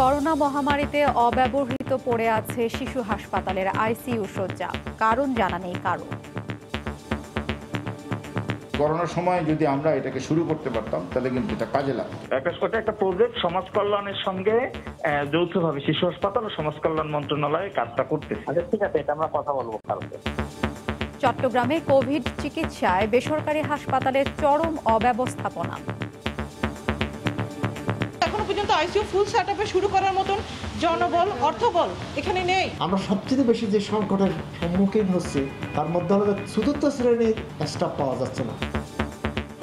Corona মহামারীতে অব্যবহৃত পড়ে আছে শিশু হাসপাতালের আইসিইউ শয্যা, কারণ জানা নেই কারো। করোনার সময় যদি আমরা এটাকে শুরু করতে পারতাম তাহলে কিন্তু এটা কাজে লাগতো। একটা প্রজেক্ট সমাজ কল্যাণের সঙ্গে যৌথভাবে শিশু হাসপাতাল ও সমাজ কল্যাণ মন্ত্রণালয় কাজটা করতেছে। আচ্ছা ঠিক আছে, এটা আমরা কথা বলবো কালকে। চট্টগ্রামে কোভিড চিকিৎসায় বেসরকারি হাসপাতালের চরম অব্যবস্থাপনা। এখনো পর্যন্ত আইসিইউ ফুল সেটআপে শুরু করার মতন জনবল, অর্থবল এখানে নেই। আমরা সবচেয়ে বেশি যে সংকটের সম্মুখীন হচ্ছি তার মধ্যে হলো চতুর্থ শ্রেণীর স্টাফ পাওয়া যাচ্ছে না।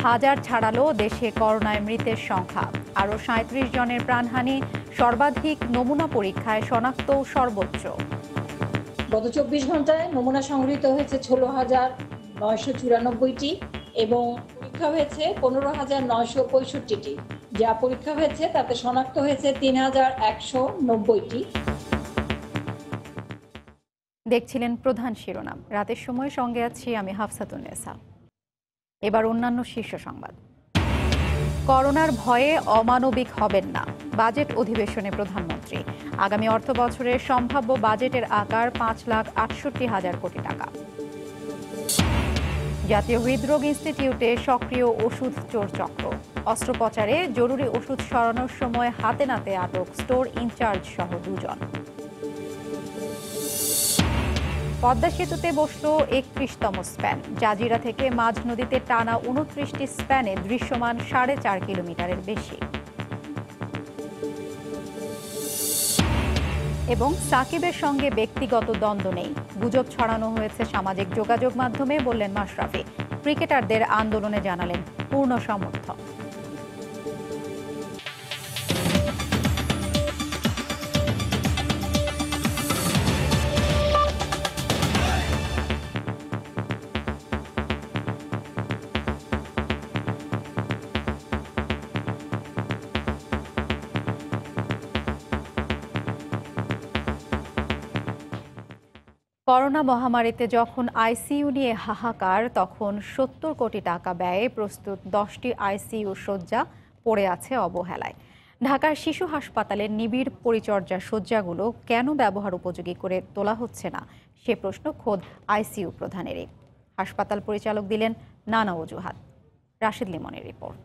হাজার ছাড়ালো দেশে করোনায় মৃতের সংখ্যা, আরও ৩৭ জনের প্রাণহানি। সর্বাধিক নমুনা পরীক্ষায় শনাক্ত সর্বোচ্চ। গত ২৪ ঘন্টায় নমুনা সংগৃহীত হয়েছে ১৬,৯৯৪টি এবং পরীক্ষা হয়েছে ১৫,৯৬৫টি। যা পরীক্ষা হয়েছে তাতে শনাক্ত হয়েছে ৩,১৯০টি। দেখছিলেন প্রধান শিরোনাম। রাতের সময় সঙ্গে আছি আমি হাফসাতুন্নেসা। এবার অন্যান্য শীর্ষ সংবাদ। করোনার ভয়ে অমানবিক হবেন না, বাজেট অধিবেশনে প্রধানমন্ত্রী। আগামী অর্থ বছরের সম্ভাব্য বাজেটের আকার ৫,৬৮,০০০ কোটি টাকা। জাতীয় হৃদরোগ ইনস্টিটিউটে সক্রিয় ওষুধ চোর চক্র। অস্ত্রোপচারে জরুরি ওষুধ সরানোর সময় হাতে নাতে আটক স্টোর ইনচার্জ সহ ২ জন। পদ্মা সেতুতে বসল ৩১তম স্প্যান। জাজিরা থেকে মাঝ নদীতে টানা ২৯টি স্প্যানে দৃশ্যমান ৪.৫ কিলোমিটারের বেশি। এবং সাকিবের সঙ্গে ব্যক্তিগত দ্বন্দ্ব নেই, গুজব ছড়ানো হয়েছে সামাজিক যোগাযোগ মাধ্যমে, বললেন মাশরাফি। ক্রিকেটারদের আন্দোলনে জানালেন পূর্ণ সমর্থন। করোনা মহামারীতে যখন আইসিইউ নিয়ে হাহাকার, তখন ৭০ কোটি টাকা ব্যয়ে প্রস্তুত ১০টি আইসিইউ শয্যা পড়ে আছে অবহেলায়। ঢাকার শিশু হাসপাতালের নিবিড় পরিচর্যা শয্যাগুলো কেন ব্যবহার উপযোগী করে তোলা হচ্ছে না, সে প্রশ্ন খোদ আইসিইউ প্রধানেরই। হাসপাতাল পরিচালক দিলেন নানা অজুহাত। রাশেদ লিমনের রিপোর্ট।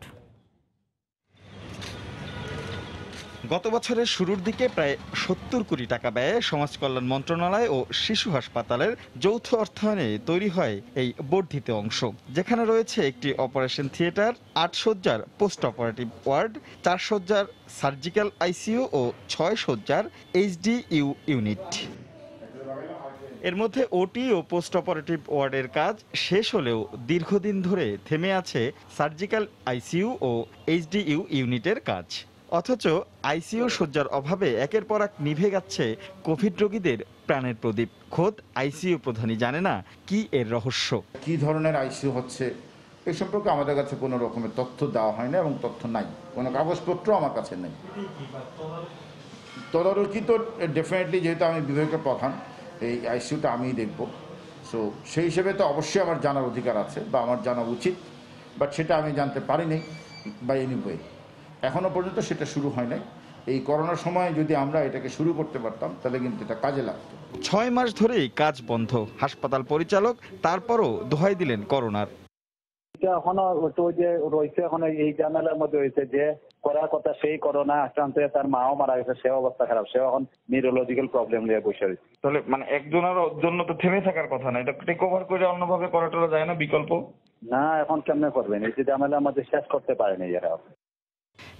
গত বছরের শুরুর দিকে প্রায় ৭০ কোটি টাকা ব্যয়ে সমাজ কল্যাণ মন্ত্রণালয় ও শিশু হাসপাতালের যৌথ অর্থায়নে তৈরি হয় এই বর্ধিত অংশ, যেখানে রয়েছে একটি অপারেশন থিয়েটার, ৮ শয্যার পোস্ট অপারেটিভ ওয়ার্ড, ৪ শয্যার সার্জিক্যাল আইসিইউ ও ৬ শয্যার এইচডিইউ ইউনিট। এর মধ্যে ওটি ও পোস্ট অপারেটিভ ওয়ার্ডের কাজ শেষ হলেও দীর্ঘদিন ধরে থেমে আছে সার্জিক্যাল আইসিইউ ও এইচডিইউ ইউনিটের কাজ। অথচ আইসিইউ শয্যার অভাবে একের পর এক নিভে যাচ্ছে কোভিড রোগীদের প্রাণের প্রদীপ। খোদ আইসিইউ প্রধানই জানে না কি এর রহস্য। কি ধরনের আইসিইউ হচ্ছে এই সম্পর্কে আমাদের কাছে কোনো রকমের তথ্য দেওয়া হয় না এবং তথ্য নাই, কোনো কাগজপত্র আমার কাছে নেই। তদারকি তো ডেফিনেটলি, যেহেতু আমি বিভাগের প্রধান, এই আইসিইউটা আমিই দেখব। সো সেই হিসেবে তো অবশ্যই আমার জানার অধিকার আছে বা আমার জানা উচিত, বাট সেটা আমি জানতে পারিনি বাই এনিওয়ে। এখনো পর্যন্ত সেটা শুরু হয় নাই। এই করোনার সময় যদি আমরা এটাকে শুরু করতে পারতাম তাহলে কিন্তু এটা কাজে লাগতো। ৬ মাস ধরেই কাজ বন্ধ। হাসপাতাল পরিচালক তারপরও দোহাই দিলেন করোনার। এখনো যে রয়েছে, এখন এই ঝামেলার মধ্যে রয়েছে যে করার কথা সেই করোনা আক্রান্ত হয়ে তার মাও মারা গেছে, সে অবস্থা খারাপ, সে এখন নিউরোলজিক্যাল প্রবলেম নিয়ে বসে রয়েছে। তাহলে মানে একজনের জন্য তো থেমে থাকার কথা না, এটা টেক ওভার করে অন্যভাবে করাটা যায় না বিকল্প? না, এখন কেমনে করবেন? এই যে ঝামেলার মধ্যে শেষ করতে পারেনি এরা।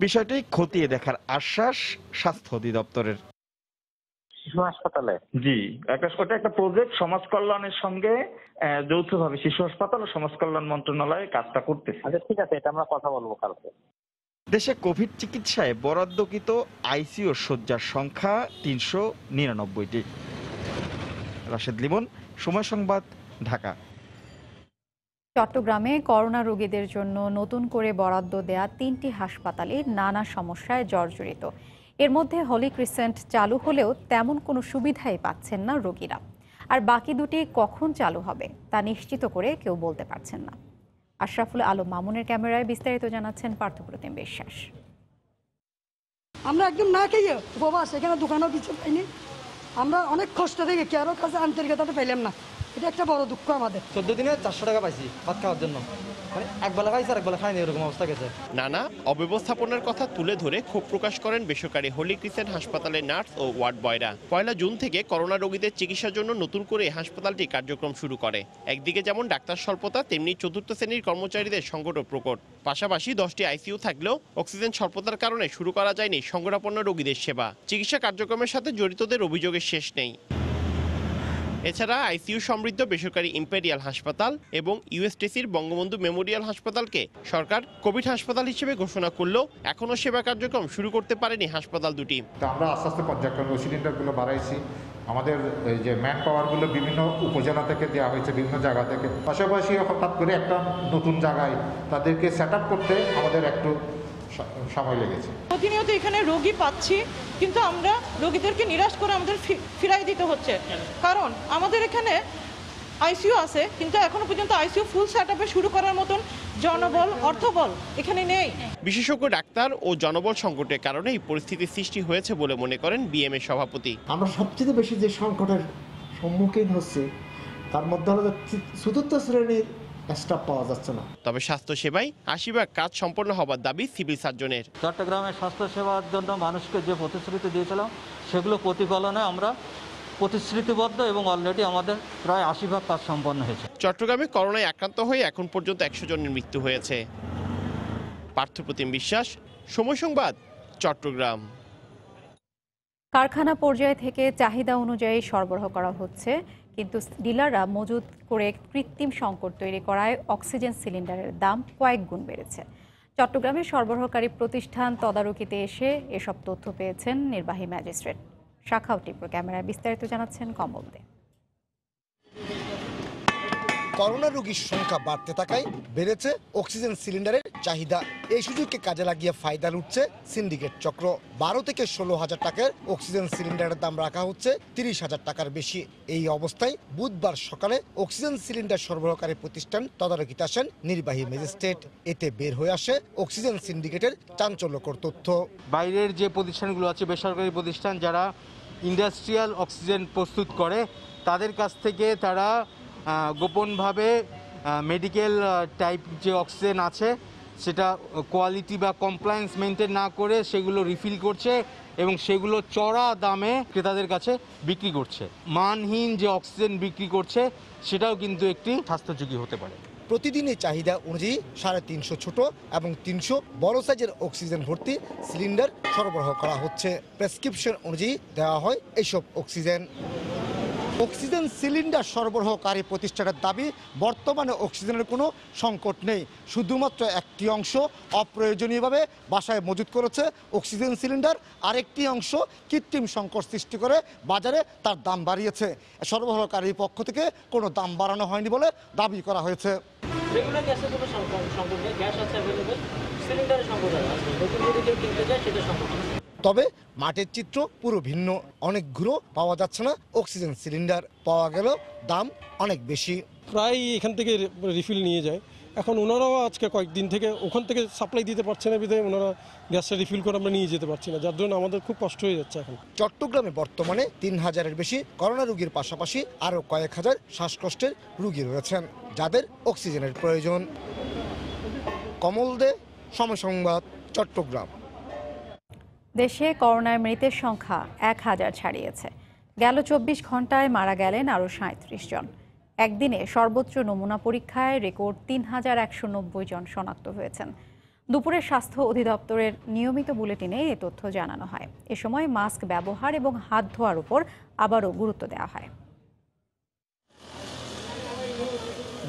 বিষয়টি খতিয়ে দেখার আশ্বাস স্বাস্থ্য অধিদপ্তরের। শিশু হাসপাতালে জি, একটা প্রজেক্ট সমাজ কল্যাণের সঙ্গে যৌথভাবে শিশু হাসপাতাল ও সমাজ কল্যাণ মন্ত্রণালয় কাজটা করতেছে। আচ্ছা ঠিক আছে, এটা আমরা কথা বলবো কালকে। দেশে কোভিড চিকিৎসায় বরাদ্দকৃত আইসিইউ শয্যার সংখ্যা ৩৯৯টি। রাশেদ লিমন, সময় সংবাদ, ঢাকা। চট্টগ্রামে করোনা রোগীদের জন্য নতুন করে বরাদ্দ দেয়া ৩টি হাসপাতালে নানা সমস্যায় জর্জরিত। এর মধ্যে হলি ক্রিসেন্ট চালু হলেও তেমন কোনো সুবিধাই পাচ্ছেন না রোগীরা। আর বাকি দুটি কখন চালু হবে তা নিশ্চিত করে কেউ বলতে পারছেন না। আশরাফুল আলম মামুনের ক্যামেরায় বিস্তারিত জানাচ্ছেন পার্থপ্রতিম বিশ্বাস। আমরা একদম না খেয়ে উপবাস, এখানে দোকানও কিছু পাইনি। আমরা অনেক কষ্ট থেকে কারো কাছে আন্তরিকতাটা পেলাম না, এটা একটা বড় দুঃখ আমাদের। 14 দিনে 400 টাকা পাইছি ভাত খাওয়ার জন্য, মানে একবেলা খাইছি আর একবেলা খাইনি, এরকম অবস্থা গেছে। নানা অব্যবস্থাপনার কথা তুলে ধরে ক্ষোভ প্রকাশ করেন বেসরকারি হোলি ক্রিসেন্ট হাসপাতালের নার্স ও ওয়ার্ড বয়রা। 1 জুন থেকে করোনা রোগীদের চিকিৎসার জন্য নতুন করে হাসপাতালটি কার্যক্রম শুরু করে। একদিকে যেমন ডাক্তার স্বল্পতা, তেমনি চতুর্থ শ্রেণীর কর্মচারীদের সংকটও প্রকট। পাশাপাশি 10টি আইসিইউ থাকলেও অক্সিজেন স্বল্পতার কারণে শুরু করা যায়নি সংকটাপন্ন রোগীদের সেবা। চিকিৎসা কার্যক্রমের সাথে জড়িতদের অভিযোগের শেষ নেই। এছাড়া আইসিইউ সমৃদ্ধ বেসরকারি ইম্পেরিয়াল হাসপাতাল এবং ইউএসটিসির বঙ্গবন্ধু মেমোরিয়াল হাসপাতালকে সরকার কোভিড হাসপাতাল হিসেবে ঘোষণা করলেও এখনও সেবা কার্যক্রম শুরু করতে পারেনি হাসপাতাল দুটি। আমরা আস্তে আস্তে পর্যায়ক্রমে সিলিন্ডারগুলো বাড়াইছি। আমাদের যে ম্যান পাওয়ারগুলো বিভিন্ন উপজেলা থেকে দেওয়া হয়েছে, বিভিন্ন জায়গা থেকে। পাশাপাশি হঠাৎ করে একটা নতুন জায়গায় তাদেরকে সেট আপ করতে আমাদের একটু সময় লেগেছে। প্রতিনিয়ত এখানে রোগী পাচ্ছি, কিন্তু আমরা রোগীদেরকে নিরাশ করে আমাদের ফিরাই দিতে হচ্ছে। কারণ আমাদের এখানে আইসিইউ আছে, কিন্তু এখনো পর্যন্ত আইসিইউ ফুল সেটআপে শুরু করার মতন জনবল, অর্থবল এখানে নেই। বিশেষজ্ঞ ডাক্তার ও জনবল সংকটের কারণে এই পরিস্থিতির সৃষ্টি হয়েছে বলে মনে করেন বিএমএ সভাপতি। আমরা সবচেয়ে বেশি যে সংকটের সম্মুখীন হচ্ছে তার মধ্যে হলো চতুর্থ শ্রেণীর স্টাফ পাওয়া যাচ্ছে না। তবে স্বাস্থ্যসেবায় ৮০% কাজ সম্পন্ন হবার দাবি সিভিল সার্জনের। চট্টগ্রামের স্বাস্থ্যসেবার জন্য মানুষকে যে প্রতিশ্রুতি দিয়েছিলাম সেগুলো প্রতিফলনে আমরা প্রতিশ্রুতিবদ্ধ এবং অলরেডি আমাদের প্রায় ৮০% কাজ সম্পন্ন হয়েছে। চট্টগ্রামে করোনায় আক্রান্ত হয়ে এখন পর্যন্ত ১০০ জনের মৃত্যু হয়েছে। পার্থপ্রতিম বিশ্বাস, সময় সংবাদ, চট্টগ্রাম। কারখানা পর্যায় থেকে চাহিদা অনুযায়ী সরবরাহ করা হচ্ছে, কিন্তু ডিলাররা মজুত করে কৃত্রিম সংকট তৈরি করায় অক্সিজেন সিলিন্ডারের দাম কয়েক গুণ বেড়েছে। চট্টগ্রামের সরবরাহকারী প্রতিষ্ঠান তদারকিতে এসে এসব তথ্য পেয়েছেন নির্বাহী ম্যাজিস্ট্রেট। শাখাও তীব্র ক্যামেরায় বিস্তারিত জানাচ্ছেন কমল দে। করোনা রোগীর সংখ্যা বাড়তে থাকায় বেড়েছে অক্সিজেন সিলিন্ডারের চাহিদা। এই সুযোগকে কাজে লাগিয়ে ফায়দা লুটছে সিন্ডিকেট চক্র। 12 থেকে 16,000 টাকার অক্সিজেন সিলিন্ডারের দাম রাখা হচ্ছে 30,000 টাকার বেশি। এই অবস্থায় বুধবার সকালে অক্সিজেন সিলিন্ডার সরবরাহকারী প্রতিষ্ঠান তদারকিতে আসেন নির্বাহী ম্যাজিস্ট্রেট। এতে বের হয়ে আসে অক্সিজেন সিন্ডিকেটের চাঞ্চল্যকর তথ্য। বাইরের যে প্রতিষ্ঠানগুলো আছে, বেসরকারি প্রতিষ্ঠান যারা ইন্ডাস্ট্রিয়াল অক্সিজেন প্রস্তুত করে, তাদের কাছ থেকে তারা গোপনভাবে মেডিকেল টাইপ যে অক্সিজেন আছে সেটা কোয়ালিটি বা কমপ্লায়েন্স মেনটেন না করে সেগুলো রিফিল করছে এবং সেগুলো চড়া দামে ক্রেতাদের কাছে বিক্রি করছে। মানহীন যে অক্সিজেন বিক্রি করছে সেটাও কিন্তু একটি স্বাস্থ্যঝুঁকি হতে পারে। প্রতিদিনের চাহিদা অনুযায়ী 350 ছোট এবং 300 বড় সাইজের অক্সিজেন ভর্তি সিলিন্ডার সরবরাহ করা হচ্ছে। প্রেসক্রিপশন অনুযায়ী দেওয়া হয় এইসব অক্সিজেন। অক্সিজেন সিলিন্ডার সরবরাহকারী প্রতিষ্ঠানের দাবি, বর্তমানে অক্সিজেনের কোনো সংকট নেই, শুধুমাত্র একটি অংশ অপ্রয়োজনীয়ভাবে বাসায় মজুত করেছে অক্সিজেন সিলিন্ডার, আরেকটি অংশ কৃত্রিম সংকট সৃষ্টি করে বাজারে তার দাম বাড়িয়েছে। সরবরাহকারীর পক্ষ থেকে কোনো দাম বাড়ানো হয়নি বলে দাবি করা হয়েছে। রেগুলার গ্যাসের কোনো সংকট নেই, গ্যাস আছে অ্যাভেলেবেল, সিলিন্ডারের সংকট আছে, নতুন যদি কেউ কিনতে যায় সেটা সংকট আছে। তবে মাঠের চিত্র পুরো ভিন্ন। অনেকগুলো পাওয়া যাচ্ছে না অক্সিজেন সিলিন্ডার, পাওয়া গেল দাম অনেক বেশি। প্রায় এখান থেকে রিফিল নিয়ে যায়। এখন ওনারাও আজকে কয়েকদিন থেকে ওখান থেকে সাপ্লাই দিতে পারছে না, বিধায় ওনারা গ্যাসটা রিফিল করে আমরা নিয়ে যেতে পারছি না, যার জন্য আমাদের খুব কষ্ট হয়ে যাচ্ছে। এখন চট্টগ্রামে বর্তমানে 3000-এর বেশি করোনা রোগীর পাশাপাশি আরও কয়েক হাজার শ্বাসকষ্টের রোগী রয়েছেন যাদের অক্সিজেনের প্রয়োজন। কমল দে, সময় সংবাদ, চট্টগ্রাম। দেশে করোনায় মৃতের সংখ্যা 1000 ছাড়িয়েছে। গেল 24 ঘন্টায় মারা গেলেন আরও 37 জন। একদিনে সর্বোচ্চ নমুনা পরীক্ষায় রেকর্ড 3190 জন শনাক্ত হয়েছেন। দুপুরে স্বাস্থ্য অধিদপ্তরের নিয়মিত বুলেটিনে এ তথ্য জানানো হয়। এ সময় মাস্ক ব্যবহার এবং হাত ধোয়ার উপর আবারও গুরুত্ব দেওয়া হয়।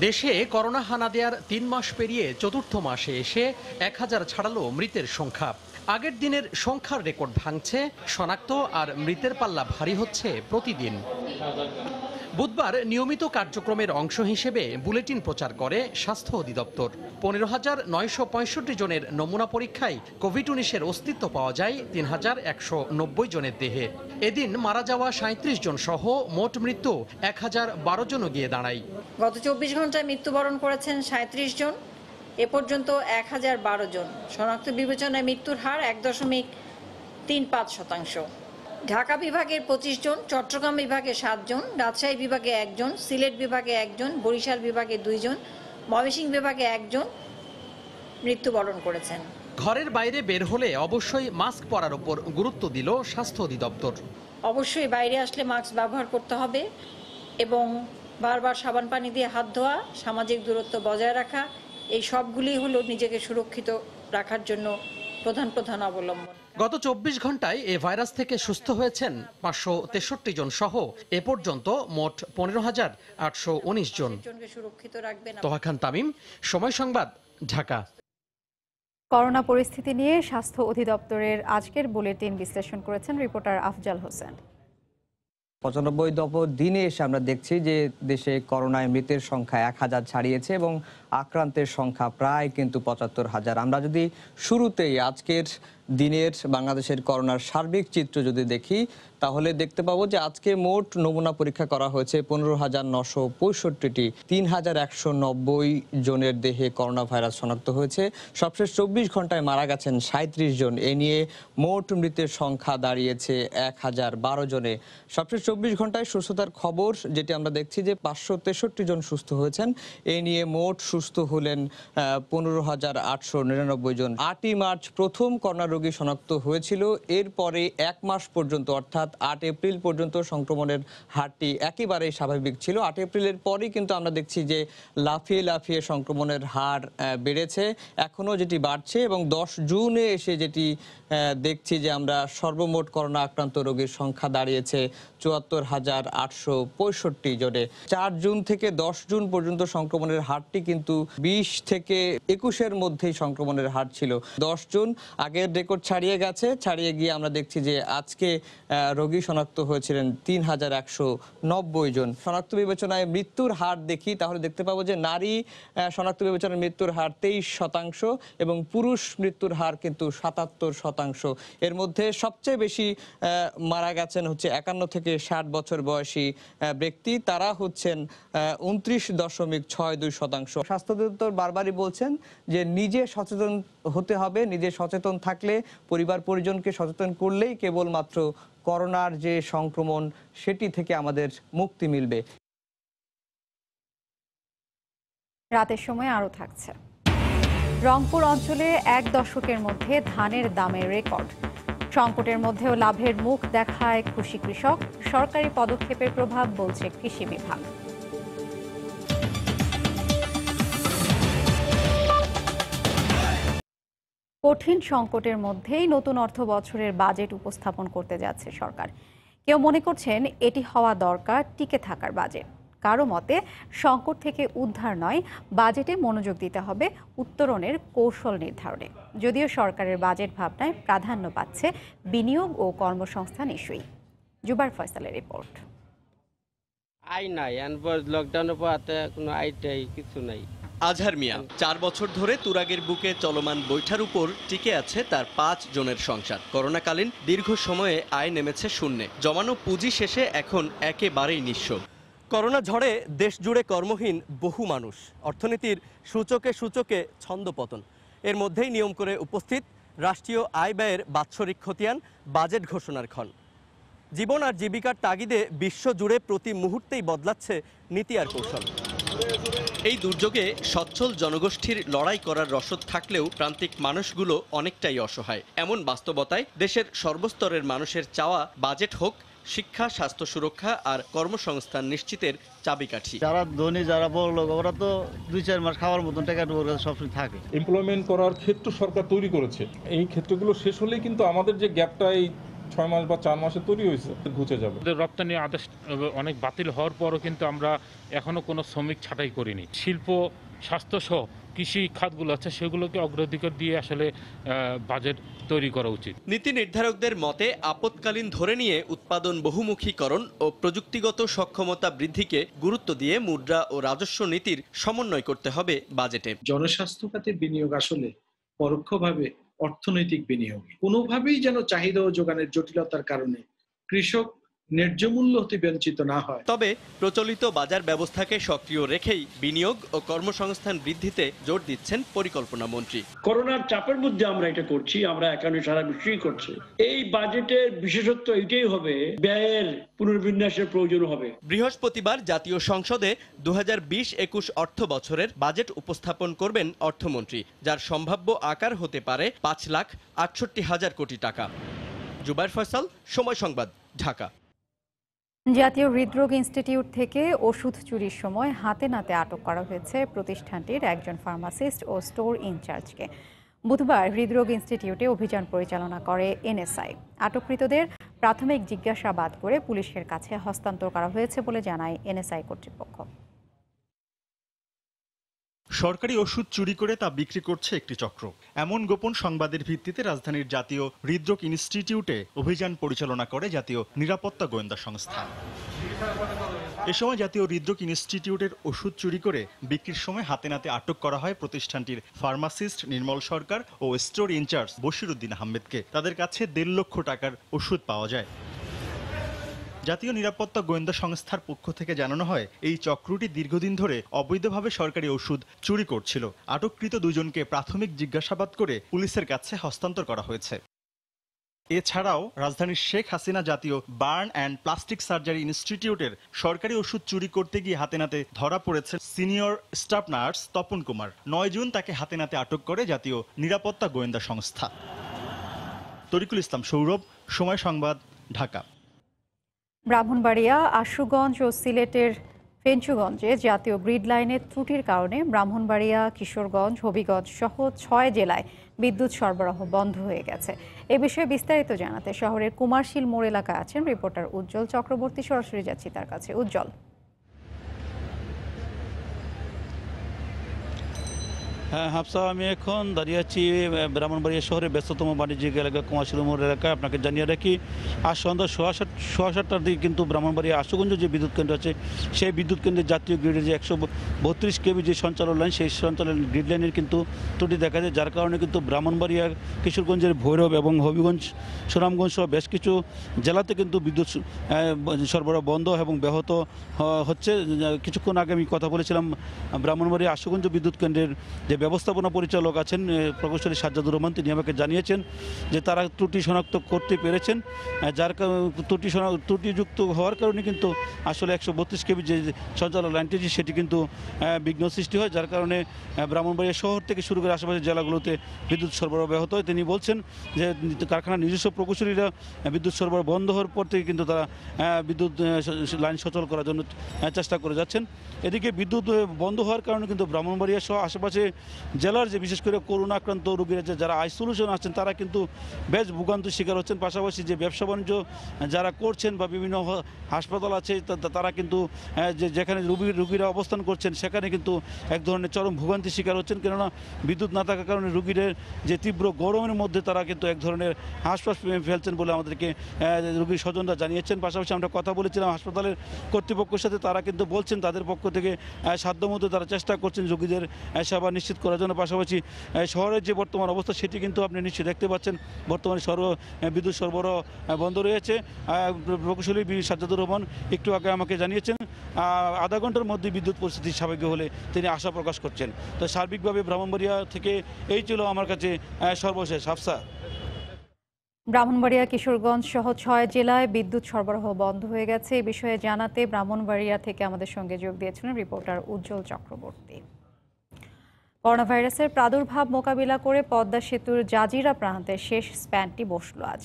দেশে করোনা হানা দেওয়ার 3 মাস পেরিয়ে চতুর্থ মাসে এসে 1000 ছাড়ালো মৃতের সংখ্যা। আগের দিনের সংখ্যার রেকর্ড ভাঙছে, শনাক্ত আর মৃতের পাল্লা ভারী হচ্ছে প্রতিদিন। বুধবার নিয়মিত কার্যক্রমের অংশ হিসেবে বুলেটিন প্রচার করে স্বাস্থ্য অধিদপ্তর। 15,965 জনের নমুনা পরীক্ষায় কোভিড-19-এর অস্তিত্ব পাওয়া যায় 3190 জনের দেহে। এদিন মারা যাওয়া 37 জন সহ মোট মৃত্যু 1012 জনও গিয়ে দাঁড়ায়। গত 24 ঘন্টায় মৃত্যুবরণ করেছেন 37 জন। এ পর্যন্ত 1012 জন। শনাক্ত বিবেচনায় মৃত্যুর হার 3.5%। ঢাকা বিভাগের 25 জন, চট্টগ্রাম বিভাগে 7 জন, রাজশাহী বিভাগে 1 জন, সিলেট বিভাগে 1 জন, বরিশাল বিভাগে 2 জন, ময়মনসিংহ বিভাগে 1 জন মৃত্যুবরণ করেছেন। ঘরের বাইরে বের হলে অবশ্যই মাস্ক পরার উপর গুরুত্ব দিল স্বাস্থ্য অধিদপ্তর। অবশ্যই বাইরে আসলে মাস্ক ব্যবহার করতে হবে এবং বারবার সাবান পানি দিয়ে হাত ধোয়া, সামাজিক দূরত্ব বজায় রাখা, এই সবগুলি হলো নিজেকে সুরক্ষিত রাখার জন্য প্রধান অবলম্বন। গত 24 ঘন্টায় এ ভাইরাস থেকে সুস্থ হয়েছেন 563 জন সহ এ পর্যন্ত মোট 15,819 জন। সুরক্ষিত রাখবেন। তোহা খান তামিম, সময় সংবাদ, ঢাকা। করোনা পরিস্থিতি নিয়ে স্বাস্থ্য অধিদপ্তরের আজকের বুলেটিন বিশ্লেষণ করেছেন রিপোর্টার আফজাল হোসেন। 95তম দিনে এসে আমরা দেখছি যে দেশে করোনায় মৃতের সংখ্যা 1000 ছাড়িয়েছে এবং আক্রান্তের সংখ্যা প্রায় কিন্তু 75,000। আমরা যদি শুরুতেই আজকের দিনের বাংলাদেশের করোনার সার্বিক চিত্র যদি দেখি তাহলে দেখতে পাবো যে আজকে মোট নমুনা পরীক্ষা করা হয়েছে 15,965টি। 3,190 জনের দেহে করোনা ভাইরাস শনাক্ত হয়েছে। সবশেষ 24 ঘন্টায় মারা গেছেন 37 জন। এ নিয়ে মোট মৃতের সংখ্যা দাঁড়িয়েছে 1012 জনে। সবশেষ 24 ঘন্টায় সুস্থতার খবর যেটি আমরা দেখছি যে 563 জন সুস্থ হয়েছেন। এ নিয়ে মোট সুস্থ হলেন 15,899 জন। 8ই মার্চ প্রথম করোনা রোগী শনাক্ত হয়েছিল। এরপরে 1 মাস পর্যন্ত অর্থাৎ 8 এপ্রিল পর্যন্ত সংক্রমণের হারটি একেবারেই স্বাভাবিক ছিল। 8 এপ্রিলের পরই কিন্তু আমরা দেখছি যে লাফিয়ে সংক্রমণের হার বেড়েছে, এখনও যেটি বাড়ছে এবং 10 জুনে এসে যেটি দেখছি যে আমরা সর্বমোট করোনা আক্রান্ত রোগীর সংখ্যা দাঁড়িয়েছে 74,865 জনে। 4 জুন থেকে 10 জুন পর্যন্ত সংক্রমণের হারটি কিন্তু 20 থেকে 21-এর মধ্যেই সংক্রমণের হার ছিল। 10 জুন আগের রেকর্ড ছাড়িয়ে গিয়ে আমরা দেখছি যে আজকে রোগী শনাক্ত হয়েছিলেন 3,190 জন। শনাক্ত বিবেচনায় মৃত্যুর হার দেখি তাহলে দেখতে পাবো যে নারী শনাক্ত বিবেচনায় মৃত্যুর হার 23% এবং পুরুষ মৃত্যুর হার কিন্তু 77%। এর মধ্যে সবচেয়ে বেশি মারা গেছেন হচ্ছে 51 থেকে 60 বছর বয়সী ব্যক্তি, তারা হচ্ছেন 29.62%। স্বাস্থ্য অধিদপ্তর বারবারই বলছেন যে নিজে সচেতন হতে হবে, নিজে সচেতন থাকলে, পরিবার পরিজনকে সচেতন করলেই কেবলমাত্র করোনার যে সংক্রমণ সেটি থেকে আমাদের মুক্তি মিলবে। রাতের সময় আরও থাকছে। রংপুর অঞ্চলে 1 দশকের মধ্যে ধানের দামের রেকর্ড। সংকটের মধ্যেও লাভের মুখ দেখায় খুশি কৃষক। সরকারি পদক্ষেপের প্রভাব বলছে কৃষি বিভাগ। কঠিন সংকটের মধ্যেই নতুন অর্থ বছরের বাজেট উপস্থাপন করতে যাচ্ছে সরকার। কেউ মনে করছেন এটি হওয়া দরকার টিকে থাকার বাজেট। কারো মতে সংকট থেকে উদ্ধার নয়, বাজেটে মনোযোগ দিতে হবে উত্তরণের কৌশল নির্ধারণে। যদিও সরকারের বাজেট ভাবনায় প্রাধান্য পাচ্ছে বিনিয়োগ ও কর্মসংস্থান ইস্যুই। জুবার ফয়সালের রিপোর্ট। আই নাই লকডাউনের পর কোনো আইটাই কিছু নাই। আজহার মিয়া 4 বছর ধরে তুরাগের বুকে চলমান বৈঠার উপর টিকে আছে তার 5 জনের সংসার। করোনাকালীন দীর্ঘ সময়ে আয় নেমেছে শূন্যে, জমানো পুঁজি শেষে এখন একেবারেই নিঃস্ব। করোনা ঝড়ে দেশ জুড়ে কর্মহীন বহু মানুষ, অর্থনীতির সূচকে ছন্দপতন। এর মধ্যেই নিয়ম করে উপস্থিত রাষ্ট্রীয় আয় ব্যয়ের বাৎসরিক খতিয়ান, বাজেট ঘোষণার ক্ষণ। জীবন আর জীবিকার তাগিদে বিশ্ব জুড়ে প্রতি মুহূর্তেই বদলাচ্ছে নীতি আর কৌশল। এই দুর্যোগে সচ্ছল জনগোষ্ঠীর লড়াই করার রসদ থাকলেও প্রান্তিক মানুষগুলো অনেকটাই অসহায়। এমন বাস্তবতায় দেশের সর্বস্তরের মানুষের চাওয়া বাজেট হোক শিক্ষা, স্বাস্থ্য সুরক্ষা আর কর্মসংস্থান নিশ্চিতের চাবিকাঠি। যারা ধনী, যারা বড় লোক, ওরা তো 2-4 মাস খাওয়ার মতন টাকা সবসময় থাকে। এমপ্লয়মেন্ট করার ক্ষেত্র সরকার তৈরি করেছে। এই ক্ষেত্রগুলো শেষ হলেই কিন্তু আমাদের যে গ্যাপটা এই 6 মাস বা 4 মাসে তৈরি হয়েছে ঘুচে যাবে। রপ্তানি আদেশ অনেক বাতিল হওয়ার পরও কিন্তু আমরা এখনো কোনো শ্রমিক ছাঁটাই করিনি। শিল্প, স্বাস্থ্য সহ কৃষি খাতগুলো আছে সেগুলোকে অগ্রাধিকার দিয়ে আসলে বাজেট তৈরি করা উচিত। নীতি নির্ধারকদের মতে আপৎকালীন ধরে নিয়ে উৎপাদন বহুমুখীকরণ ও প্রযুক্তিগত সক্ষমতা বৃদ্ধিকে গুরুত্ব দিয়ে মুদ্রা ও রাজস্ব নীতির সমন্বয় করতে হবে বাজেটে। জনস্বাস্থ্য খাতে বিনিয়োগ আসলে পরোক্ষভাবে অর্থনৈতিক বিনিয়োগ। কোনোভাবেই যেন চাহিদা ও যোগানের জটিলতার কারণে কৃষক ন্যায্য মূল্য হতে বঞ্চিত না হয়। তবে প্রচলিত বাজার ব্যবস্থাকে সক্রিয় রেখেই বিনিয়োগ ও কর্মসংস্থান বৃদ্ধিতে জোর দিচ্ছেন পরিকল্পনা মন্ত্রী। করোনার চাপের মধ্যে আমরা এটা করছি, আমরা একানে সারা বিশ্বই করছি। এই বাজেটের বিশেষত্ব এটাই হবে, ব্যয়ের পুনর্বিন্যাসের প্রয়োজন হবে। বৃহস্পতিবার জাতীয় সংসদে 2020-21 অর্থ বছরের বাজেট উপস্থাপন করবেন অর্থমন্ত্রী, যার সম্ভাব্য আকার হতে পারে 5,68,000 কোটি টাকা। জুবায়ের ফয়সাল, সময় সংবাদ, ঢাকা। জাতীয় হৃদরোগ ইনস্টিটিউট থেকে ওষুধ চুরির সময় হাতে নাতে আটক করা হয়েছে প্রতিষ্ঠানটির একজন ফার্মাসিস্ট ও স্টোর ইনচার্জকে। বুধবার হৃদরোগ ইনস্টিটিউটে অভিযান পরিচালনা করে এনএসআই। আটককৃতদের প্রাথমিক জিজ্ঞাসাবাদ করে পুলিশের কাছে হস্তান্তর করা হয়েছে বলে জানায় এনএসআই কর্তৃপক্ষ। সরকারি ওষুধ চুরি করে তা বিক্রি করছে একটি চক্র, এমন গোপন সংবাদের ভিত্তিতে রাজধানীর জাতীয় হৃদরোগ ইনস্টিটিউটে অভিযান পরিচালনা করে জাতীয় নিরাপত্তা গোয়েন্দা সংস্থা। এ সময় জাতীয় হৃদরোগ ইনস্টিটিউটের ওষুধ চুরি করে বিক্রির সময় হাতে নাতে আটক করা হয় প্রতিষ্ঠানটির ফার্মাসিস্ট নির্মল সরকার ও স্টোর ইনচার্জ বশিরউদ্দিন আহমেদকে। তাদের কাছে 1.5 লক্ষ টাকার ওষুধ পাওয়া যায়। জাতীয় নিরাপত্তা গোয়েন্দা সংস্থার পক্ষ থেকে জানানো হয়, এই চক্রটি দীর্ঘদিন ধরে অবৈধভাবে সরকারি ওষুধ চুরি করছিল। আটককৃত দুজনকে প্রাথমিক জিজ্ঞাসাবাদ করে পুলিশের কাছে হস্তান্তর করা হয়েছে। এছাড়াও রাজধানীর শেখ হাসিনা জাতীয় বার্ন অ্যান্ড প্লাস্টিক সার্জারি ইনস্টিটিউটের সরকারি ওষুধ চুরি করতে গিয়ে হাতে নাতে ধরা পড়েছে senior staff nurse Tapan Kumar. 9 June তাকে হাতে নাতে আটক করে জাতীয় নিরাপত্তা গোয়েন্দা সংস্থা। তরিকুল ইসলাম সৌরভ, সময় সংবাদ, ঢাকা। ব্রাহ্মণবাড়িয়া, আশুগঞ্জ ও সিলেটের ফেঞ্চুগঞ্জে জাতীয় গ্রিড লাইনের ত্রুটির কারণে ব্রাহ্মণবাড়িয়া, কিশোরগঞ্জ, হবিগঞ্জ সহ 6 জেলায় বিদ্যুৎ সরবরাহ বন্ধ হয়ে গেছে। এ বিষয়ে বিস্তারিত জানাতে শহরের কুমারশীল মোড় এলাকায় আছেন রিপোর্টার উজ্জ্বল চক্রবর্তী। সরাসরি যাচ্ছি তার কাছে। উজ্জ্বল, হ্যাঁ হাফসা, আমি এখন দাঁড়িয়ে আছি ব্রাহ্মণবাড়িয়া শহরের ব্যস্ততম বাণিজ্যিক এলাকা কুমারশীল মোড় এলাকায়। আপনাকে জানিয়ে রাখি, আজ সন্ধ্যা 7:15টার দিকে কিন্তু ব্রাহ্মণবাড়িয়া আশুগঞ্জ যে বিদ্যুৎ কেন্দ্র আছে, সেই বিদ্যুৎ কেন্দ্রের জাতীয় গ্রিডের যে 132 কেবি যে সঞ্চালন লাইন, সেই সঞ্চালন গ্রিড লাইনের কিন্তু ত্রুটি দেখা যায়, যার কারণে কিন্তু ব্রাহ্মণবাড়িয়া, কিশোরগঞ্জের ভৈরব এবং হবিগঞ্জ, সুনামগঞ্জ সহ বেশ কিছু জেলাতে কিন্তু বিদ্যুৎ সরবরাহ বন্ধ এবং ব্যাহত হচ্ছে। কিছুক্ষণ আগে আমি কথা বলেছিলাম ব্রাহ্মণবাড়িয়া আশুগঞ্জ বিদ্যুৎ কেন্দ্রের যে ব্যবস্থাপনা পরিচালক আছেন প্রকৌশলী সাজ্জাদুর রহমান, তিনি আমাকে জানিয়েছেন যে তারা ত্রুটি শনাক্ত করতে পেরেছেন, যার ত্রুটিযুক্ত হওয়ার কারণে কিন্তু আসলে 132 কেবি যে সঞ্চালন লাইনটি সেটি কিন্তু বিঘ্ন সৃষ্টি হয়, যার কারণে ব্রাহ্মণবাড়িয়া শহর থেকে শুরু করে আশেপাশের জেলাগুলোতে বিদ্যুৎ সরবরাহ ব্যাহত হয়। তিনি বলছেন যে কারখানার নিজস্ব প্রকৌশলীরা বিদ্যুৎ সরবরাহ বন্ধ হওয়ার পর থেকে কিন্তু তারা বিদ্যুৎ লাইন সচল করার জন্য চেষ্টা করে যাচ্ছেন। এদিকে বিদ্যুৎ বন্ধ হওয়ার কারণে কিন্তু ব্রাহ্মণবাড়িয়া সহ আশেপাশে জেলার যে বিশেষ করে করোনা আক্রান্ত রোগীরা যারা আইসোলেশন আছেন, তারা কিন্তু বেশ ভোগান্তির শিকার হচ্ছেন। পাশাপাশি যে ব্যবসা বাণিজ্য যারা করছেন বা বিভিন্ন হাসপাতাল আছে, তারা কিন্তু যেখানে রোগীরা অবস্থান করছেন সেখানে কিন্তু এক ধরনের চরম ভোগান্তির শিকার হচ্ছেন, কেননা বিদ্যুৎ না থাকার কারণে রোগীদের যে তীব্র গরমের মধ্যে তারা কিন্তু এক ধরনের হাঁসফাঁস ফেলছেন বলে আমাদেরকে রোগীর স্বজনরা জানিয়েছেন। পাশাপাশি আমরা কথা বলেছিলাম হাসপাতালের কর্তৃপক্ষের সাথে, তারা কিন্তু বলছেন তাদের পক্ষ থেকে সাধ্যমতো তারা চেষ্টা করছেন রোগীদের সেবা নিশ্চিত করার জন্য। পাশাপাশি শহরের যে বর্তমান অবস্থা সেটি কিন্তু আপনি নিশ্চয়ই দেখতে পাচ্ছেন, বর্তমানে বিদ্যুৎ সরবরাহ বন্ধ রয়েছে। প্রকৌশলী সাজ্জাদুর রহমান একটু আগে আমাকে জানিয়েছেন আধা ঘন্টার মধ্যে বিদ্যুৎ পরিস্থিতি স্বাভাবিক হলে তিনি আশা প্রকাশ করছেন। তো সার্বিকভাবে ব্রাহ্মণবাড়িয়া থেকে এই ছিল আমার কাছে সর্বশেষ। হাফসা, ব্রাহ্মণবাড়িয়া, কিশোরগঞ্জ সহ 6 জেলায় বিদ্যুৎ সরবরাহ বন্ধ হয়ে গেছে। এই বিষয়ে জানাতে ব্রাহ্মণবাড়িয়া থেকে আমাদের সঙ্গে যোগ দিয়েছিলেন রিপোর্টার উজ্জ্বল চক্রবর্তী। করোনা ভাইরাসের প্রাদুর্ভাব মোকাবিলা করে পদ্মা সেতুর জাজিরা প্রান্তে শেষ স্প্যানটি বসল আজ।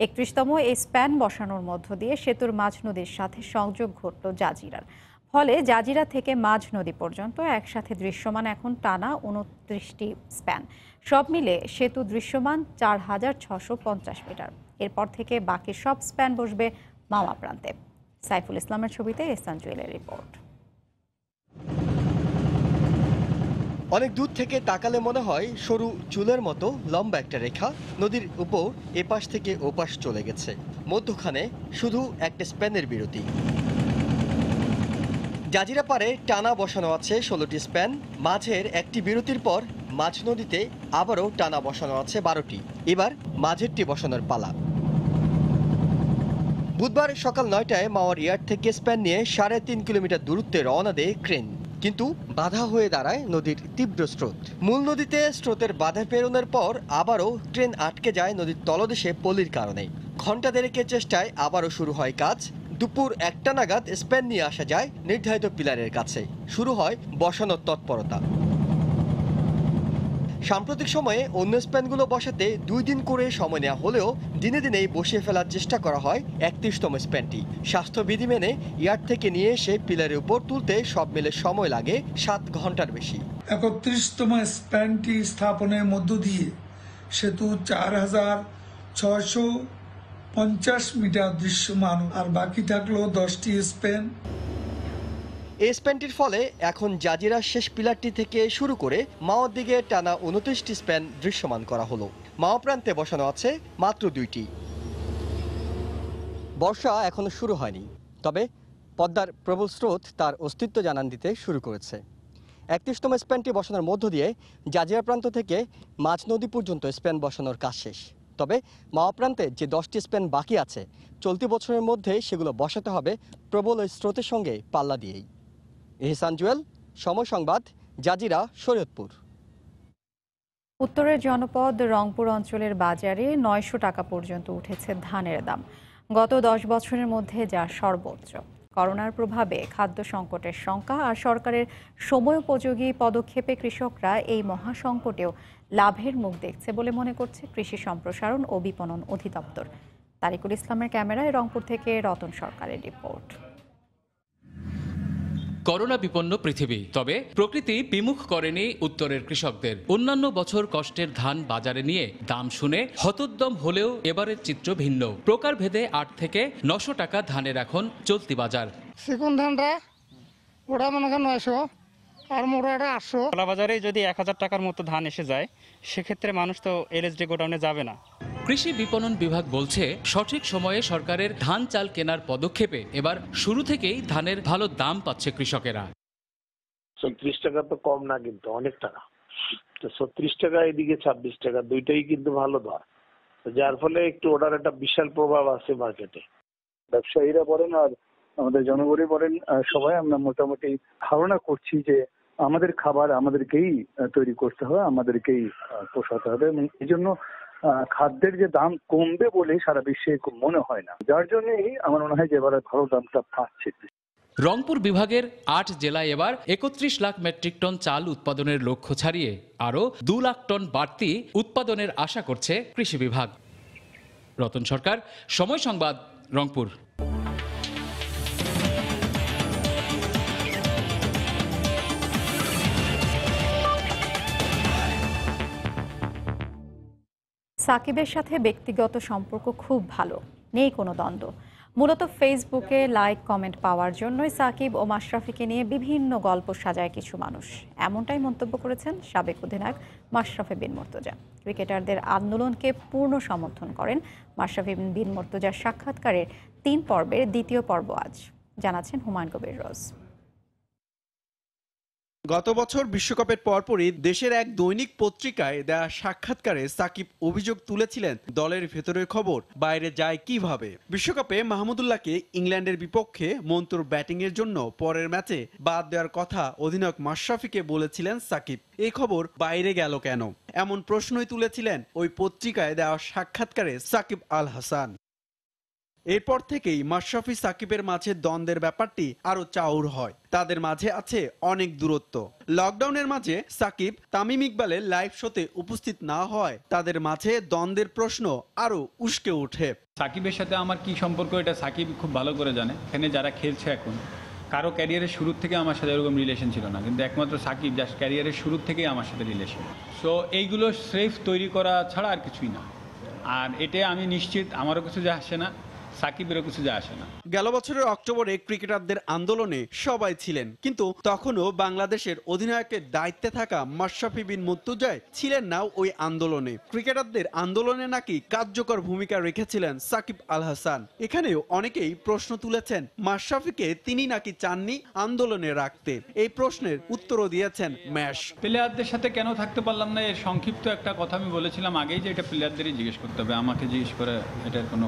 31তম এই স্প্যান বসানোর মধ্য দিয়ে সেতুর মাঝ নদীর সাথে সংযোগ ঘটল জাজিরার। ফলে জাজিরা থেকে মাঝ নদী পর্যন্ত একসাথে দৃশ্যমান এখন টানা 29টি স্প্যান। সব মিলে সেতু দৃশ্যমান 4650 মিটার। এরপর থেকে বাকি সব স্প্যান বসবে মাওয়া প্রান্তে। সাইফুল ইসলামের ছবিতে এহসান জুয়েলের রিপোর্ট। অনেক দূর থেকে তাকালে মনে হয় সরু চুলের মতো লম্বা একটা রেখা নদীর উপর এপাশ থেকে ওপাশ চলে গেছে, মধ্যখানে শুধু একটা স্প্যানের বিরতি। জাজিরা পারে টানা বসানো আছে 16টি স্প্যান। মাঝের একটি বিরতির পর মাঝ নদীতে আবারও টানা বসানো আছে 12টি। এবার মাঝেরটি বসানোর পালা। বুধবার সকাল 9টায় মাওয়ার ইয়ার্ড থেকে স্প্যান নিয়ে 3.5 কিলোমিটার দূরত্বে রওনা দেয় ক্রেন, কিন্তু বাধা হয়ে দাঁড়ায় নদীর তীব্র স্রোত। মূল নদীতে স্রোতের বাধা পেরোনোর পর আবারও ট্রেন আটকে যায় নদীর তলদেশে পলির কারণে। ঘণ্টা দেড়েকের চেষ্টায় আবারও শুরু হয় কাজ। দুপুর 1টা নাগাদ স্প্যান নিয়ে আসা যায় নির্ধারিত পিলারের কাছে। শুরু হয় বসানোর তৎপরতা। সাম্প্রতিক সময়ে অন্য স্প্যানগুলো বসাতে 2 দিন করে সময় নেওয়া হলেও দিনে দিনেই বসিয়ে ফেলার চেষ্টা করা হয় 31তম স্প্যানটি। স্বাস্থ্যবিধি মেনে ইয়ার্ড থেকে নিয়ে এসে পিলারের উপর তুলতে সব মিলে সময় লাগে 7 ঘন্টার বেশি। 31তম স্প্যানটি স্থাপনের মধ্য দিয়ে সেতু 4650 মিটার দৃশ্যমান, আর বাকি থাকলো 10টি স্প্যান। এই স্প্যানটির ফলে এখন জাজিরার শেষ পিলারটি থেকে শুরু করে মাওয়ার দিকে টানা 29টি স্প্যান দৃশ্যমান করা হলো। মাওয়া প্রান্তে বসানো আছে মাত্র 2টি। বর্ষা এখনো শুরু হয়নি, তবে পদ্মার প্রবল স্রোত তার অস্তিত্ব জানান দিতে শুরু করেছে। 31তম স্প্যানটি বসানোর মধ্য দিয়ে জাজিরা প্রান্ত থেকে মাঝ নদী পর্যন্ত স্প্যান বসানোর কাজ শেষ। তবে মাওয়া প্রান্তে যে 10টি স্প্যান বাকি আছে, চলতি বছরের মধ্যে সেগুলো বসাতে হবে প্রবল ওই স্রোতের সঙ্গে পাল্লা দিয়েই। এহসান জুয়েল, সময় সংবাদ, জাজিরা, শরীয়তপুর। উত্তরের জনপদ রংপুর অঞ্চলের বাজারে 900 টাকা পর্যন্ত উঠেছে ধানের দাম, গত 10 বছরের মধ্যে যা সর্বোচ্চ। করোনার প্রভাবে খাদ্য সংকটের শঙ্কা আর সরকারের সময়োপযোগী পদক্ষেপে কৃষকরা এই মহাসংকটেও লাভের মুখ দেখছে বলে মনে করছে কৃষি সম্প্রসারণ ও বিপণন অধিদপ্তর। তারিকুল ইসলামের ক্যামেরায় রংপুর থেকে রতন সরকারের রিপোর্ট। করোনা বিপন্ন পৃথিবী, তবে প্রকৃতি বিমুখ করেনি উত্তরের কৃষকদের। অন্যান্য বছর কষ্টের ধান বাজারে নিয়ে দাম শুনে হতোদ্যম হলেও এবারের চিত্র ভিন্ন। প্রকারভেদে 8 থেকে 900 টাকা ধানের এখন চলতি বাজার। চিকন ধানটা ওটা মনে করেন 900 আর মোড়াটা 800। খোলা বাজারে যদি 1000 টাকার মতো ধান এসে যায়, সেক্ষেত্রে মানুষ তো এলএসডি গোডাউনে যাবে না। কৃষি বিপণন বিভাগ বলছে, সঠিক সময়ে সরকারের ধান চাল কেনার পদক্ষেপে এবার শুরু থেকেই ধানের ভালো দাম পাচ্ছে কৃষকেরা। 36 টাকা তো কম না, কিন্তু অনেক টাকা। তো 36 টাকা এদিকে 26 টাকা, দুইটাই কিন্তু ভালো দর, যার ফলে একটু ওটার একটা বিশাল প্রভাব আছে মার্কেটে। ব্যবসায়ীরা বলেন আর আমাদের জনগণই বলেন, সবাই আমরা মোটামুটি ধারণা করছি যে আমাদের খাবার আমাদেরকেই তৈরি করতে হবে, আমাদেরকেই পোষাতে হবে, এবং এই জন্য খাদ্যের যে দাম কমবে বলে সারা বিশ্বে মনে হয় না, যার জন্যই আমার মনে হয় যে এবারে ভালো দামটা পাচ্ছে। রংপুর বিভাগের 8 জেলায় এবার 31 লাখ মেট্রিক টন চাল উৎপাদনের লক্ষ্য ছাড়িয়ে আরও 2 লাখ টন বাড়তি উৎপাদনের আশা করছে কৃষি বিভাগ। রতন সরকার, সময় সংবাদ, রংপুর। সাকিবের সাথে ব্যক্তিগত সম্পর্ক খুব ভালো, নেই কোনো দ্বন্দ্ব। মূলত ফেসবুকে লাইক কমেন্ট পাওয়ার জন্যই সাকিব ও মাশরাফিকে নিয়ে বিভিন্ন গল্প সাজায় কিছু মানুষ, এমনটাই মন্তব্য করেছেন সাবেক অধিনায়ক মাশরাফি বিন মুর্তজা। ক্রিকেটারদের আন্দোলনকে পূর্ণ সমর্থন করেন মাশরাফি বিন মুর্তজার সাক্ষাৎকারের 3 পর্বের দ্বিতীয় পর্ব আজ, জানাচ্ছেন হুমায়ুন কবির রোজ। গত বছর বিশ্বকাপের পরপরই দেশের এক দৈনিক পত্রিকায় দেয়া সাক্ষাৎকারে সাকিব অভিযোগ তুলেছিলেন দলের ভেতরের খবর বাইরে যায় কিভাবে। বিশ্বকাপে মাহমুদুল্লাহকে ইংল্যান্ডের বিপক্ষে মন্ত্র ব্যাটিংয়ের জন্য পরের ম্যাচে বাদ দেওয়ার কথা অধিনায়ক মাশরাফিকে বলেছিলেন সাকিব। এই খবর বাইরে গেল কেন, এমন প্রশ্নই তুলেছিলেন ওই পত্রিকায় দেওয়া সাক্ষাৎকারে সাকিব আল হাসান। এরপর থেকেই মাশরাফি সাকিবের মাঝে দ্বন্দ্বের ব্যাপারটি আরো চাউর হয়। তাদের মাঝে আছে অনেক দূরত্ব। লকডাউনের মাঝে সাকিব তামিম ইকবালের লাইভ শোতে উপস্থিত না হয় তাদের মাঝে দ্বন্দ্বের প্রশ্ন আরো উস্কে ওঠে। সাকিবের সাথে আমার কি সম্পর্ক, এটা সাকিব খুব ভালো করে জানে। এখানে যারা খেলছে এখন, কারো ক্যারিয়ারের শুরুর থেকে আমার সাথে এরকম রিলেশন ছিল না, কিন্তু একমাত্র সাকিব যার ক্যারিয়ারের শুরুর থেকেই আমার সাথে রিলেশন। সো এইগুলো স্রেফ তৈরি করা ছাড়া আর কিছুই না। আর এটা আমি নিশ্চিত আমারও কিছু যা আসে না, সাকিবেরও কিছু যা আসে না। গেল বছরের অক্টোবরে ক্রিকেটারদের আন্দোলনে সবাই ছিলেন, কিন্তু তখনও বাংলাদেশের অধিনায়কের দায়িত্বে থাকা মাশরাফি বিন মুর্তজা ছিলেন না ওই আন্দোলনে। ক্রিকেটারদের আন্দোলনে নাকি কার্যকর ভূমিকা রেখেছিলেন সাকিব আল হাসান। এখানেও অনেকেই প্রশ্ন তুলেছেন মাশরাফিকে তিনি নাকি চাননি আন্দোলনে রাখতে। এই প্রশ্নের উত্তরও দিয়েছেন ম্যাশ। প্লেয়ারদের সাথে কেন থাকতে পারলাম না, এর সংক্ষিপ্ত একটা কথা আমি বলেছিলাম আগেই, যে এটা প্লেয়ারদেরই জিজ্ঞেস করতে হবে, আমাকে জিজ্ঞেস করে এটার কোনো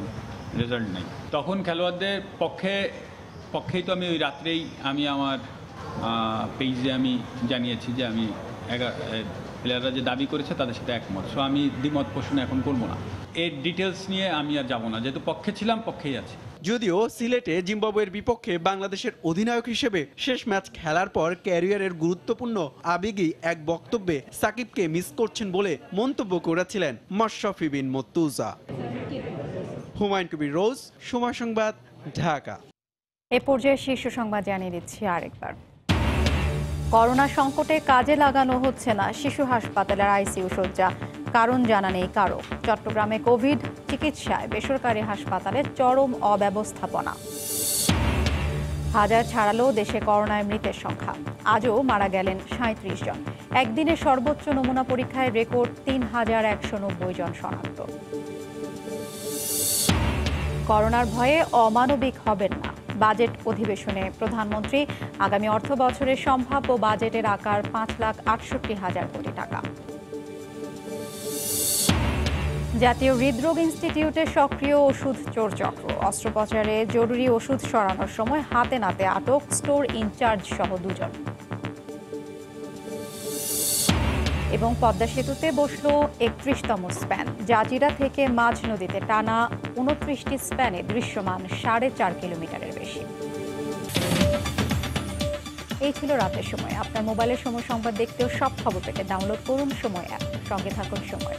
রেজাল্ট নেই। তখন খেলোয়াড়দের পক্ষেই তো আমি ওই রাত্রেই আমি আমার পেজে আমি জানিয়েছি যে আমি প্লেয়াররা যে দাবি করেছে তাদের সাথে একমত। সো আমি দ্বিমত পোষণ এখন করবো না, এর ডিটেলস নিয়ে আমি আর যাবো না, যেহেতু পক্ষে ছিলাম পক্ষেই আছি। যদিও সিলেটে জিম্বাবুয়ের বিপক্ষে বাংলাদেশের অধিনায়ক হিসেবে শেষ ম্যাচ খেলার পর ক্যারিয়ারের গুরুত্বপূর্ণ আবেগী এক বক্তব্যে সাকিবকে মিস করছেন বলে মন্তব্য করেছিলেন মাশরাফি বিন মুর্তজা। হুমায়ুন কবির রোজ, সময় সংবাদ, ঢাকা। এ পর্যায়ে শীর্ষ সংবাদ জানিয়ে দিচ্ছি আরেকবার। করোনা সংকটে কাজে লাগানো হচ্ছে না শিশু হাসপাতালের আইসিইউ শয্যা, কারণ জানা নেই কারো। চট্টগ্রামে কোভিড চিকিৎসায় বেসরকারি হাসপাতালের চরম অব্যবস্থাপনা। হাজার ছাড়ালো দেশে করোনায় মৃতের সংখ্যা, আজও মারা গেলেন ৩৭ জন। একদিনে সর্বোচ্চ নমুনা পরীক্ষায় রেকর্ড ৩,১৯০ জন শনাক্ত। করোনার ভয়ে অমানবিক হবেন না, বাজেট অধিবেশনে প্রধানমন্ত্রী। আগামী অর্থ বছরের সম্ভাব্য বাজেটের আকার ৫,৬৮,০০০ কোটি টাকা। জাতীয় হৃদরোগ ইনস্টিটিউটে সক্রিয় ওষুধ চোর চক্র, অস্ত্রোপচারে জরুরি ওষুধ সরানোর সময় হাতে নাতে আটক স্টোর ইনচার্জ সহ ২ জন। এবং পদ্মা সেতুতে বসল ৩১তম স্প্যান, জাজিরা থেকে মাঝ নদীতে টানা ২৯টি স্প্যানে দৃশ্যমান ৪.৫ কিলোমিটারের বেশি। এই ছিল রাতের সময়। আপনার মোবাইলের সময় সংবাদ দেখতেও সব খবর পেতে ডাউনলোড করুন সময় অ্যাপ। সঙ্গে থাকুন সময়।